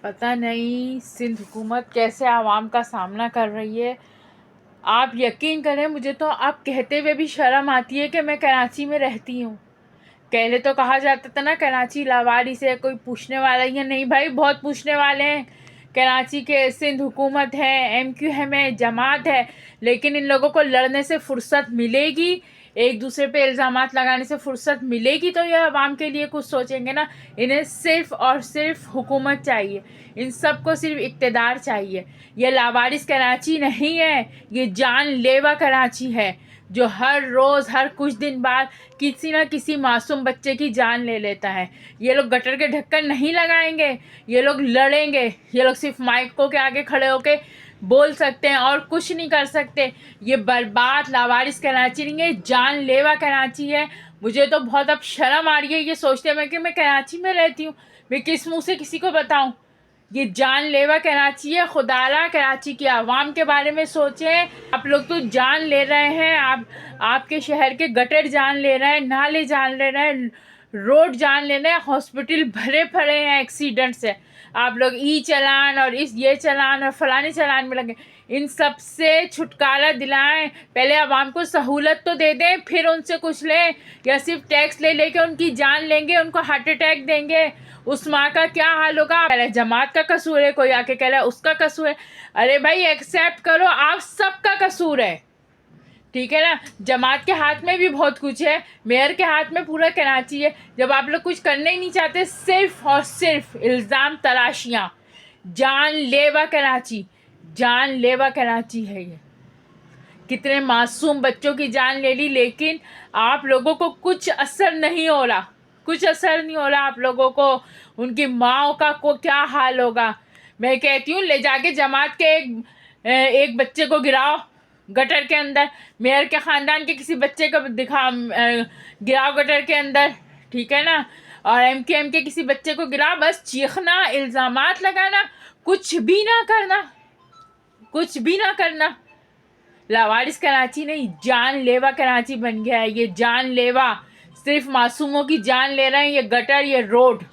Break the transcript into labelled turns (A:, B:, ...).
A: पता नहीं सिंध हुकूमत कैसे आवाम का सामना कर रही है। आप यकीन करें, मुझे तो आप कहते हुए भी शर्म आती है कि मैं कराची में रहती हूँ। पहले तो कहा जाता था ना, कराची लावारिस से कोई पूछने वाला ही है। नहीं भाई, बहुत पूछने वाले हैं। कराची के सिंध हुकूमत है, MQM है, जमात है, लेकिन इन लोगों को लड़ने से फुर्सत मिलेगी, एक दूसरे पे इल्ज़ामात लगाने से फुर्सत मिलेगी तो ये आवाम के लिए कुछ सोचेंगे ना। इन्हें सिर्फ़ और सिर्फ हुकूमत चाहिए, इन सबको सिर्फ इक़्तिदार चाहिए। ये लावारिस कराची नहीं है, ये जानलेवा कराची है, जो हर रोज़ हर कुछ दिन बाद किसी ना किसी मासूम बच्चे की जान ले लेता है। ये लोग गटर के ढक्कन नहीं लगाएंगे, ये लोग लड़ेंगे। ये लोग सिर्फ माइकों के आगे खड़े होके बोल सकते हैं और कुछ नहीं कर सकते। ये बर्बाद लावारिस कराची नहीं है, जानलेवा कराची है। मुझे तो बहुत अब शर्म आ रही है ये सोचते में कि मैं कराची में रहती हूँ। मैं किस मुंह से किसी को बताऊँ? ये जानलेवा कराची है। खुदारा कराची की आवाम के बारे में सोचें। आप लोग तो जान ले रहे हैं, आपके शहर के गटर जान ले रहे हैं, नाले जान ले रहे हैं, रोड जान ले रहे हैं, हॉस्पिटल भरे पड़े हैं एक्सीडेंट से। आप लोग ई चालान और ये चालान और फलाने चालान में लगे। इन सब से छुटकारा दिलाएं। पहले आवाम को सहूलत तो दे दें, फिर उनसे कुछ लें। या सिर्फ टैक्स ले लेके उनकी जान लेंगे, उनको हार्ट अटैक देंगे। उस माँ का क्या हाल होगा? पहले जमात का कसूर है, कोई आके कह रहा है उसका कसूर है। अरे भाई, एक्सेप्ट करो, आप सबका कसूर है, ठीक है ना। जमात के हाथ में भी बहुत कुछ है, मेयर के हाथ में पूरा कराची है। जब आप लोग कुछ करने ही नहीं चाहते, सिर्फ और सिर्फ इल्ज़ाम तराशियाँ। जानलेवा कराची, जानलेवा कराची है ये। कितने मासूम बच्चों की जान ले ली, लेकिन आप लोगों को कुछ असर नहीं हो रहा, कुछ असर नहीं हो रहा आप लोगों को। उनकी माओ का को क्या हाल होगा? मैं कहती हूँ, ले जाके जमात के एक बच्चे को गिराओ गटर के अंदर, मेयर के ख़ानदान के किसी बच्चे को गिराओ गटर के अंदर, ठीक है ना। और MQM के किसी बच्चे को गिराओ। बस चीखना, इल्ज़ामात लगाना, कुछ भी ना करना, कुछ भी ना करना। लावारिस कराची नहीं, जानलेवा कराची बन गया है ये। जानलेवा, सिर्फ मासूमों की जान ले रहे हैं ये गटर, ये रोड।